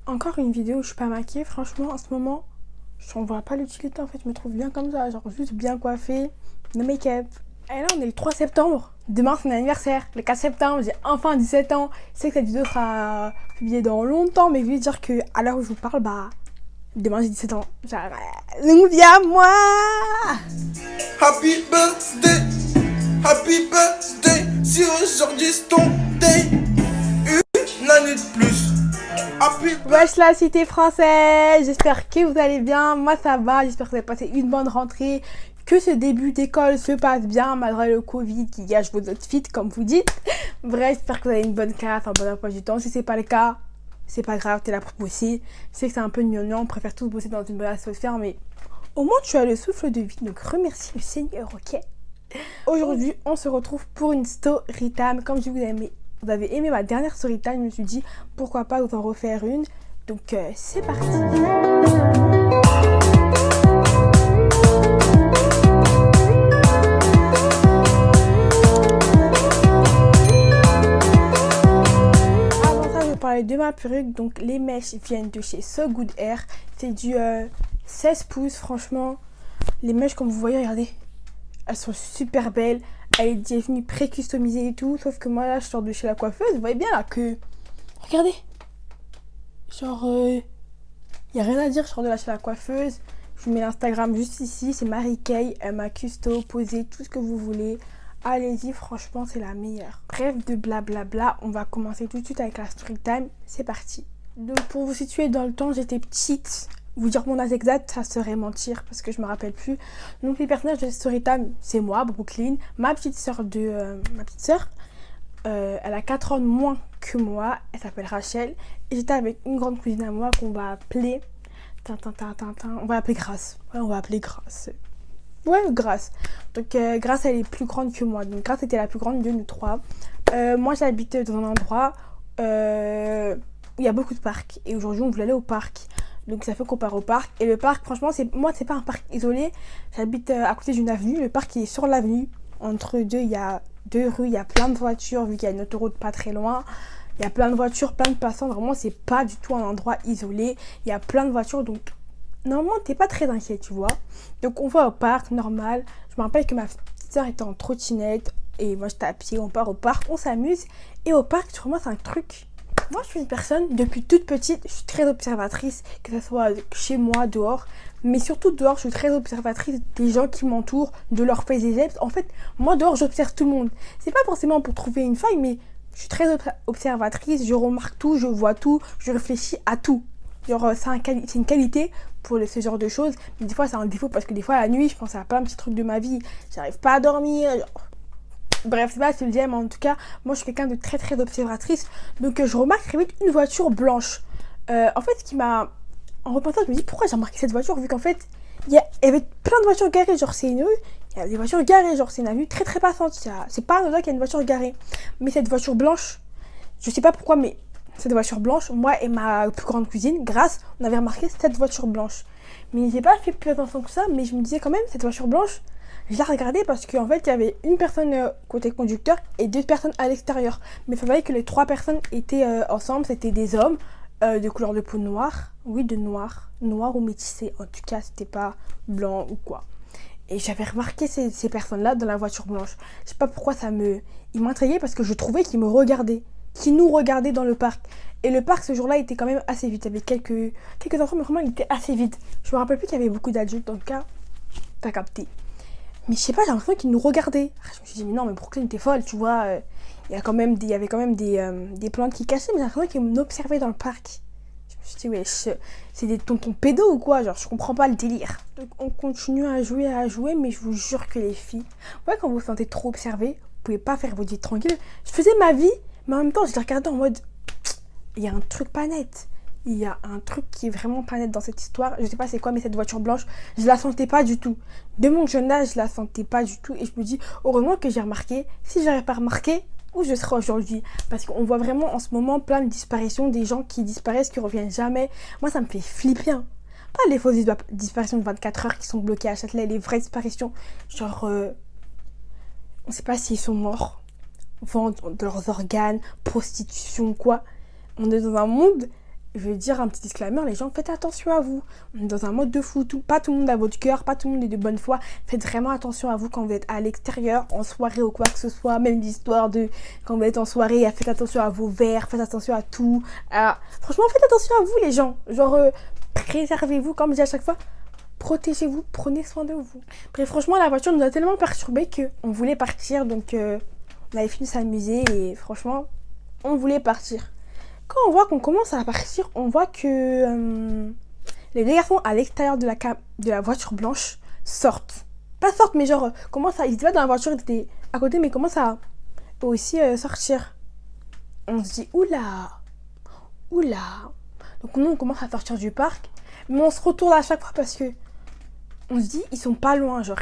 Encore une vidéo où je suis pas maquillée. Franchement, en ce moment, je n'en vois pas l'utilité. En fait, je me trouve bien comme ça. Genre, juste bien coiffée, no make-up. Et là, on est le 3 septembre. Demain, c'est mon anniversaire. Le 4 septembre, j'ai enfin 17 ans. Je sais que cette vidéo sera publiée dans longtemps, mais je veux dire que à l'heure où je vous parle, demain, j'ai 17 ans. Genre, donc viens moi. Happy birthday, happy birthday. Si aujourd'hui c'est ton day, une année de plus. Happy Wesh la cité française, j'espère que vous allez bien, moi ça va, j'espère que vous avez passé une bonne rentrée, que ce début d'école se passe bien malgré le Covid qui gâche vos outfits comme vous dites. Bref, j'espère que vous avez une bonne classe, un bon emploi du temps, si c'est pas le cas, c'est pas grave, t'es là pour bosser. Je sais que c'est un peu gnangnan, on préfère tous bosser dans une bonne atmosphère, mais au moins tu as le souffle de vie, donc remercie le Seigneur, ok? Aujourd'hui, on se retrouve pour une story time. Comme je vous avez aimé ma dernière story time, je me suis dit pourquoi pas vous en refaire une. Donc c'est parti. Avant ça, je vais parler de ma perruque. Donc les mèches viennent de chez So Good Hair. C'est du 16 pouces, franchement. Les mèches, comme vous voyez, regardez. Elles sont super belles. Elle est devenue pré-customisée et tout. Sauf que moi, là, je sors de chez la coiffeuse. Vous voyez bien, là, que... Regardez. Genre, y a rien à dire. Je sors de là chez la coiffeuse. Je vous mets l'Instagram juste ici. C'est Marie Kay. Elle m'a custo, posé tout ce que vous voulez. Allez-y, franchement, c'est la meilleure. Bref de blablabla. On va commencer tout de suite avec la story time. C'est parti. Donc, pour vous situer dans le temps, j'étais petite. Vous dire mon âge exact, ça serait mentir parce que je me rappelle plus. Donc les personnages de Storytime, c'est moi, Brooklyn, ma petite sœur elle a 4 ans de moins que moi, elle s'appelle Rachel et j'étais avec une grande cousine à moi qu'on va appeler on va appeler Grace. Ouais, on va appeler Grace. Ouais, Grace. Donc Grace, elle est plus grande que moi. Donc Grace était la plus grande de nous trois. Moi, j'habite dans un endroit où il y a beaucoup de parcs et aujourd'hui, on voulait aller au parc. Donc ça fait qu'on part au parc. Et le parc, franchement, c'est pas un parc isolé. J'habite à côté d'une avenue. Le parc il est sur l'avenue. Entre deux, il y a 2 rues. Il y a plein de voitures, vu qu'il y a une autoroute pas très loin. Il y a plein de voitures, plein de passants. Vraiment, c'est pas du tout un endroit isolé. Il y a plein de voitures. Donc, normalement, t'es pas très inquiet, tu vois. Donc, on va au parc, normal. Je me rappelle que ma petite soeur était en trottinette. Et moi, j'étais à pied. On part au parc, on s'amuse. Et au parc, pour moi, c'est un truc. Moi, je suis une personne, depuis toute petite, je suis très observatrice, que ce soit chez moi, dehors. Mais surtout dehors, je suis très observatrice des gens qui m'entourent, de leurs faits et gestes. En fait, moi, dehors, j'observe tout le monde. C'est pas forcément pour trouver une faille, mais je suis très observatrice, je remarque tout, je vois tout, je réfléchis à tout. Genre, c'est une qualité pour ce genre de choses. Mais des fois, c'est un défaut parce que des fois, la nuit, je pense à plein de petits trucs de ma vie. J'arrive pas à dormir, genre. Bref, c'est pas si je le dis, mais en tout cas, moi je suis quelqu'un de très très observatrice. Donc je remarque très vite une voiture blanche. En fait, ce qui m'a. En repensant, je me dis pourquoi j'ai remarqué cette voiture, vu qu'en fait, il y avait plein de voitures garées. Genre, c'est une rue, il y a des voitures garées. Genre, c'est une avenue très très passante. C'est pas anodin qu'il y a une voiture garée. Mais cette voiture blanche, je sais pas pourquoi, mais cette voiture blanche, moi et ma plus grande cousine, Grace, on avait remarqué cette voiture blanche. Mais j'ai pas fait plus attention que ça, mais je me disais quand même, cette voiture blanche. Je l'ai regardée parce qu'en fait, il y avait une personne côté conducteur et 2 personnes à l'extérieur. Mais il fallait que les 3 personnes étaient ensemble. C'était des hommes de couleur de peau noire. Oui, de noir. Noir ou métissé. En tout cas, c'était pas blanc ou quoi. Et j'avais remarqué ces personnes-là dans la voiture blanche. Je sais pas pourquoi il m'intriguait parce que je trouvais qu'ils me regardaient. Qu'ils nous regardaient dans le parc. Et le parc, ce jour-là, était quand même assez vide. Il y avait quelques enfants, mais vraiment, il était assez vide. Je me rappelle plus qu'il y avait beaucoup d'adultes. Dans le cas, t'as capté. Mais je sais pas, j'ai l'impression qu'ils nous regardaient. Je me suis dit, mais non, mais Brooklyn, t'es folle, tu vois. Il y avait quand même des plantes qui cachaient, mais j'ai l'impression qu'ils m'observaient dans le parc. Je me suis dit, ouais, c'est des tontons pédos ou quoi? Genre, je comprends pas le délire. Donc, on continue à jouer, mais je vous jure que les filles, ouais, quand vous vous sentez trop observé, vous pouvez pas faire votre vie tranquille. Je faisais ma vie, mais en même temps, je les regardais en mode, il y a un truc pas net. Il y a un truc qui est vraiment pas net dans cette histoire. Je sais pas c'est quoi, mais cette voiture blanche, je la sentais pas du tout. De mon jeune âge, je la sentais pas du tout. Et je me dis, heureusement que j'ai remarqué. Si j'avais pas remarqué, où je serais aujourd'hui? Parce qu'on voit vraiment en ce moment plein de disparitions, des gens qui disparaissent, qui reviennent jamais. Moi, ça me fait flipper. Hein. Pas les fausses disparitions de 24 heures qui sont bloquées à Châtelet, les vraies disparitions. Genre, on sait pas s'ils sont morts, vente de leurs organes, prostitution, quoi. On est dans un monde je veux dire un petit disclaimer, les gens, faites attention à vous. On est dans un mode de fou, pas tout le monde a votre cœur, pas tout le monde est de bonne foi. Faites vraiment attention à vous quand vous êtes à l'extérieur, en soirée ou quoi que ce soit, même l'histoire de quand vous êtes en soirée, faites attention à vos verres, faites attention à tout. Franchement, faites attention à vous les gens. Genre, préservez-vous, comme je dis à chaque fois, protégez-vous, prenez soin de vous. Bref, franchement, la voiture nous a tellement perturbés qu'on voulait partir, donc on avait fini de s'amuser et franchement, on voulait partir. Quand on voit qu'on commence à partir, on voit que les deux garçons à l'extérieur de la voiture blanche sortent. Pas sortent, mais genre, commencent à... Ils étaient pas dans la voiture, ils étaient à côté, mais commencent à aussi sortir. On se dit, oula. Donc nous, on commence à sortir du parc, mais on se retourne à chaque fois parce que on se dit, ils sont pas loin, genre,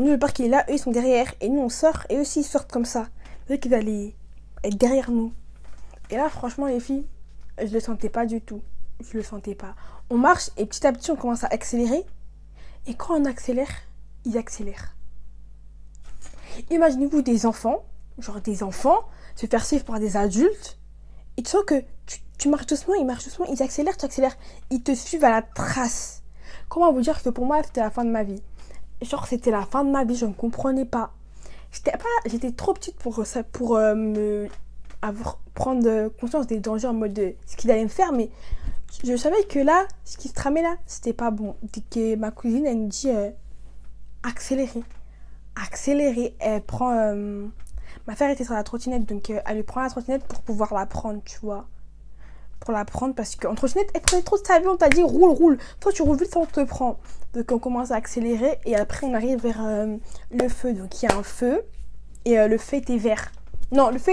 nous, le parc il est là, eux, ils sont derrière, et nous, on sort, et eux aussi, ils sortent comme ça. Eux qu'ils allaient être derrière nous. Et là, franchement, les filles, je le sentais pas du tout. Je le sentais pas. On marche et petit à petit, on commence à accélérer. Et quand on accélère, ils accélèrent. Imaginez-vous des enfants, se faire suivre par des adultes. Et tu sens que tu marches doucement, ils accélèrent, tu accélères. Ils te suivent à la trace. Comment vous dire que pour moi, c'était la fin de ma vie. Genre, c'était la fin de ma vie, je ne comprenais pas. J'étais trop petite pour prendre conscience des dangers en mode de ce qu'il allait me faire, mais je savais que là, ce qui se tramait là, c'était pas bon. Dès que ma cousine, elle me dit accélérer, elle prend ma frère était sur la trottinette, donc elle lui prend la trottinette pour pouvoir la prendre, tu vois, pour la prendre, parce qu'en trottinette, elle prenait trop de sa vie, on t'a dit roule, toi tu roules vite, ça on te prend. Donc on commence à accélérer et après on arrive vers le feu, donc il y a un feu et le feu était vert. Non, le feu,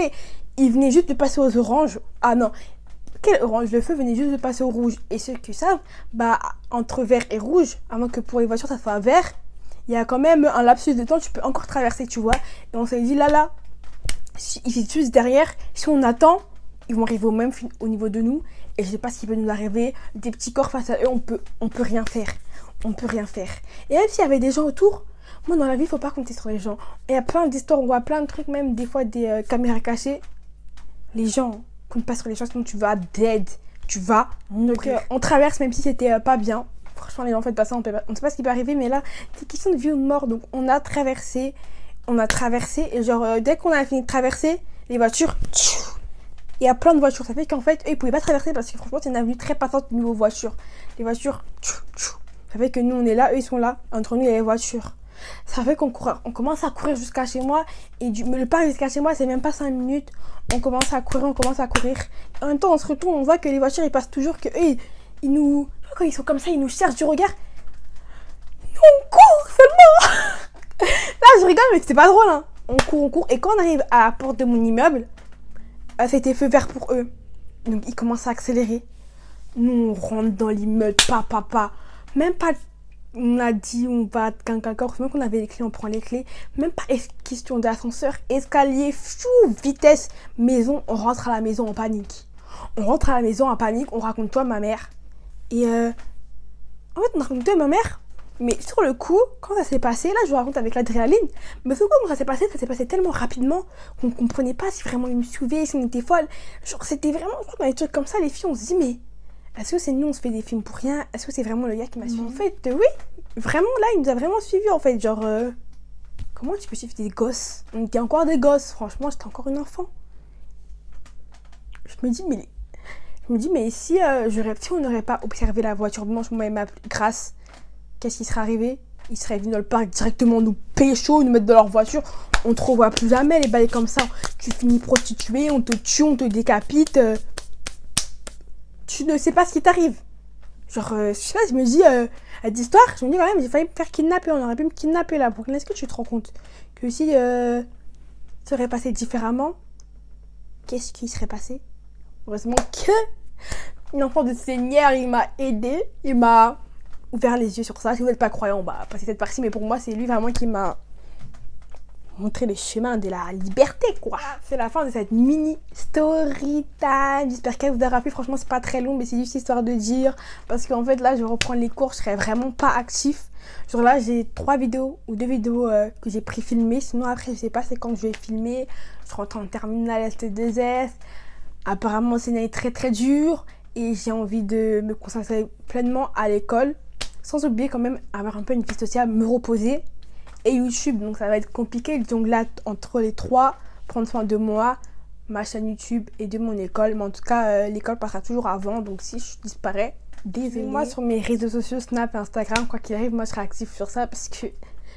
il venait juste de passer aux oranges. Ah non, quel orange? Le feu venait juste de passer au rouge. Et ceux qui savent, entre vert et rouge, avant que pour les voitures ça soit vert, il y a quand même un lapsus de temps, tu peux encore traverser, tu vois. Et on s'est dit, là, ils sont juste derrière, si on attend, ils vont arriver au niveau de nous. Et je sais pas ce qui peut nous arriver. Des petits corps face à eux, on peut rien faire. Et même s'il y avait des gens autour, moi dans la vie, il faut pas compter sur les gens. Et il y a plein d'histoires, on voit plein de trucs, même des fois des caméras cachées. Les gens comptent pas sur les gens, sinon tu vas dead. Tu vas mourir. Donc on traverse même si c'était pas bien. Franchement, les gens, faites pas ça, on sait pas ce qui peut arriver, mais là, c'est question de vie ou de mort. Donc on a traversé, et genre, dès qu'on a fini de traverser, les voitures, il y a plein de voitures. Ça fait qu'en fait, eux, ils pouvaient pas traverser parce que franchement, c'est une avenue très passante niveau voiture. Les voitures, ça fait que nous, on est là, eux, ils sont là. Entre nous, il y a les voitures. Ça fait qu'on commence à courir jusqu'à chez moi. Et le pas jusqu'à chez moi, c'est même pas 5 minutes. On commence à courir. En même temps, on se retourne, on voit que les voitures, ils passent toujours, que eux, ils nous... Quand ils sont comme ça, ils nous cherchent du regard. Nous, on court seulement. Là, je rigole, mais c'était pas drôle, hein. On court. Et quand on arrive à la porte de mon immeuble, c'était feu vert pour eux. Donc, ils commencent à accélérer. Nous, on rentre dans l'immeuble, pas. Même pas, on a dit, on va encore. Même qu'on avait les clés, on prend les clés. Même pas question d'ascenseur, escalier, vitesse, maison. On rentre à la maison en panique. On raconte toi, ma mère. Et en fait, on a raconté à ma mère. Mais sur le coup, quand ça s'est passé, là, je vous raconte avec l'adrénaline. Mais sur le coup, quand ça s'est passé tellement rapidement qu'on ne comprenait pas si vraiment ils me suivaient, si on était folle. Genre, c'était vraiment dans des trucs comme ça, les filles, on se dit, mais est-ce que c'est nous, on se fait des films pour rien? Est-ce que c'est vraiment le gars qui m'a suivi? En fait, oui, vraiment, là, il nous a vraiment suivi, en fait. Genre, comment tu peux suivre des gosses? On était encore des gosses, franchement, j'étais encore une enfant. Je me dis, mais si on n'aurait pas observé la voiture blanche, moi et ma Grâce, qu'est-ce qui serait arrivé? Ils seraient venus dans le parc directement nous pécho, nous mettre dans leur voiture. On te revoit plus jamais, les balais comme ça. Tu finis prostituée, on te tue, on te décapite. Tu ne sais pas ce qui t'arrive. Genre, je sais pas, je me dis, à d'histoire, je me dis quand même, j'ai failli me faire kidnapper. On aurait pu me kidnapper là. Pour est-ce que tu te rends compte que si ça serait passé différemment, qu'est-ce qui serait passé? Heureusement que l'enfant de Seigneur, il m'a aidé, il m'a ouvert les yeux sur ça. Si vous n'êtes pas croyant, passez cette partie, mais pour moi, c'est lui vraiment qui m'a montré le chemin de la liberté, quoi. C'est la fin de cette mini story time. J'espère qu'elle vous aura plu. Franchement, c'est pas très long, mais c'est juste histoire de dire. Parce qu'en fait, là, je reprends les cours, je serai vraiment pas actif. Genre là, j'ai 2 vidéos que j'ai pré-filmées. Sinon, après, je sais pas c'est quand je vais filmer. Je rentre en terminale ST2S. Apparemment, c'est une année très très dure. et j'ai envie de me concentrer pleinement à l'école, sans oublier quand même avoir un peu une vie sociale, me reposer, et YouTube. Donc ça va être compliqué de jongler entre les trois, prendre soin de moi, ma chaîne YouTube et de mon école. Mais en tout cas, l'école passera toujours avant, donc si je disparais, désolée. Moi sur mes réseaux sociaux, Snap et Instagram, quoi qu'il arrive, moi je serai active sur ça parce que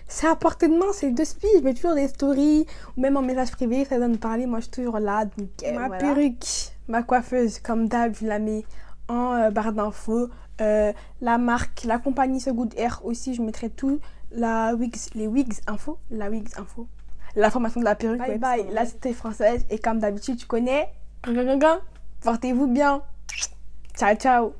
c'est à portée de main, c'est de speed. Je mets toujours des stories ou même en message privé, ça donne parler. Moi je suis toujours là. Donc, ma perruque, ma coiffeuse, comme d'hab, je la mets en barre d'infos. La marque, la compagnie So Good Hair aussi, je mettrai tout. Les wigs info, la formation de la perruque. Bye bye, la cité française. Et comme d'habitude, tu connais. Portez-vous bien. Ciao, ciao.